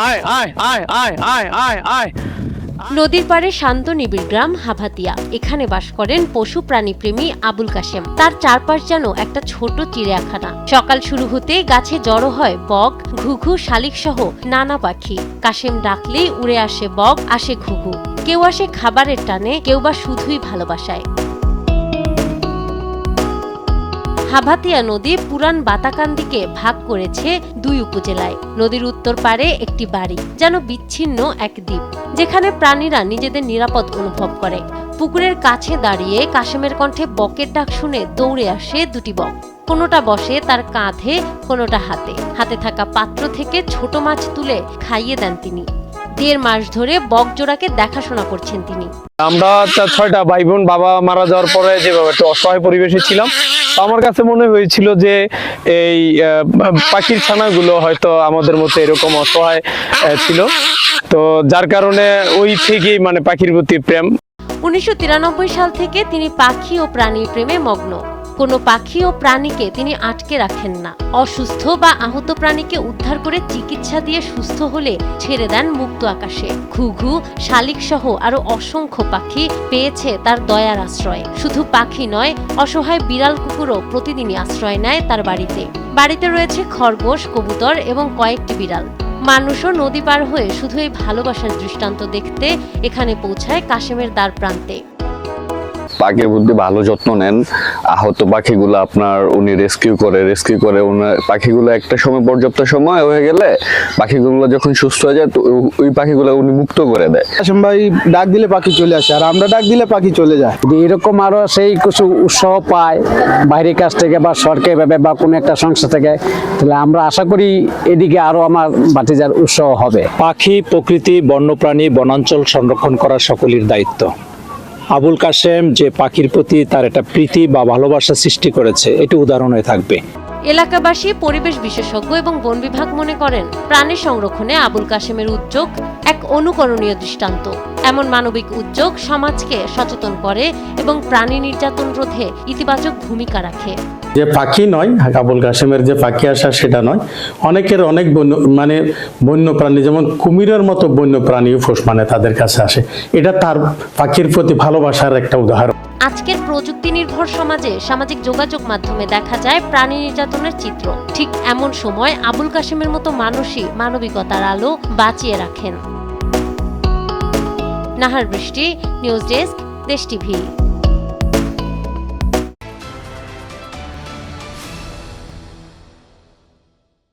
আয় আয় আয় আয় আয় আয় আয়। নদীর পাড়ে শান্ত নিবিড় গ্রাম হাভাতিয়া। এখানে বাস করেন পশু প্রাণী প্রেমী আবুল কাশেম। তার চারপাশ যেন একটা ছোট চিড়িয়াখানা। সকাল শুরু হতেই গাছে জড়ো হয় বক, ঘুঘু, শালিক সহ নানা পাখি। কাশেম ডাকলেই উড়ে আসে বক, আসে ঘুঘু। কেউ আসে খাবারের টানে, কেউ বা শুধুই ভালোবাসায়। হাভাতিয়া নদী পুরান বাতাকান্দিকে ভাগ করেছে দুই উপজেলায়। নদীর উত্তর পারে একটি বাড়ি, যেন বিচ্ছিন্ন এক দ্বীপ, যেখানে প্রাণীরা নিজেদের নিরাপদ অনুভব করে। পুকুরের কাছে দাঁড়িয়ে কাশেমের কণ্ঠে বকের ডাক শুনে দৌড়ে আসে দুটি বক। কোনোটা বসে তার কাঁধে, কোনোটা হাতে। হাতে থাকা পাত্র থেকে ছোট মাছ তুলে খাইয়ে দেন তিনি। 1.5 মাস ধরে বকজোড়াকে দেখাশোনা করছেন তিনি। আমরা 6টা ভাই বোন, বাবা মারা যাওয়ার পরে যেভাবে একটু অসহায় পরিবেশে ছিলাম, আমার কাছে মনে হয়েছিল যে এই পাখির ছানাগুলো হয়তো আমাদের মতো এরকম অসহায় ছিল, তো যার কারণে ওই থেকেই মানে পাখির প্রতি প্রেম। 1993 সাল থেকে তিনি পাখি ও প্রাণীর প্রেমে মগ্ন। কোনো পাখি ও প্রাণীকে তিনি আটকে রাখেন না। অসুস্থ বা আহত প্রাণীকে উদ্ধার করে চিকিৎসা দিয়ে সুস্থ হলে ছেড়ে দেন মুক্ত আকাশে। ঘুঘু, শালিক সহ আরো অসংখ্য পাখি পেয়েছে তার দয়ার আশ্রয়। শুধু পাখি নয়, অসহায় বিড়াল কুকুরও প্রতিদিনই আশ্রয় নেয় তার বাড়িতে। বাড়িতে রয়েছে খরগোশ, কবুতর এবং কয়েকটি বিড়াল। মানুষও নদী পার হয়ে শুধু এই ভালোবাসার দৃষ্টান্ত দেখতে এখানে পৌঁছায় কাশেমের দ্বার প্রান্তে। পাখির প্রতি ভালো যত্ন নেন। আহত পাখিগুলো আপনার উনি রেস্কিউ করে পাখিগুলো একটা সময়, পর্যাপ্ত সময় হয়ে গেলে পাখিগুলো যখন সুস্থ হয়ে যায়, তো ওই পাখিগুলো উনি মুক্ত করে দেয়। কাশেম ভাই ডাক দিলে পাখি চলে আসে, আর আমরা ডাক দিলে পাখি চলে যায়। এরকম আরো সেই কিছু উৎসাহ পায় বাইরের কাছ থেকে বা সরকারি ভাবে বা কোনো একটা সংস্থা থেকে, তাহলে আমরা আশা করি এদিকে আরো আমার ভাতিজার উৎসাহ হবে। পাখি, প্রকৃতি, বন্যপ্রাণী, বনাঞ্চল সংরক্ষণ করা সকলের দায়িত্ব। আবুল কাশেম যে পাখির প্রতি তার একটা প্রীতি বা ভালোবাসা সৃষ্টি করেছে, এটি উদাহরণ হয়ে থাকবে। এলাকাবাসী, পরিবেশ বিশেষজ্ঞ এবং বন বিভাগ মনে করেন প্রাণী সংরক্ষণে আবুল কাশেমের উদ্যোগ এক অনুকরণীয় দৃষ্টান্ত। এমন মানবিক উদ্যোগ সমাজকে সচেতন করে এবং প্রাণী নির্যাতন রোধে ইতিবাচক ভূমিকা রাখে। যে পাখি নয়, আবুল কাশেমের যে পাখি আসা সেটা নয়, অনেকের অনেক বন্য প্রাণী, যেমন কুমিরের মতো বন্য প্রাণীও তাদের কাছে আসে। এটা তার পাখির প্রতি ভালোবাসার একটা উদাহরণ। আজকের প্রযুক্তি নির্ভর সমাজে সামাজিক যোগাযোগ মাধ্যমে দেখা যায় প্রাণী নির্যাতনের চিত্র। ঠিক এমন সময় আবুল কাশেমের মতো মানুষই মানবিকতার আলো বাঁচিয়ে রাখেন। নাহার বৃষ্টি, নিউজ ডেস্ক, দেশ টিভি।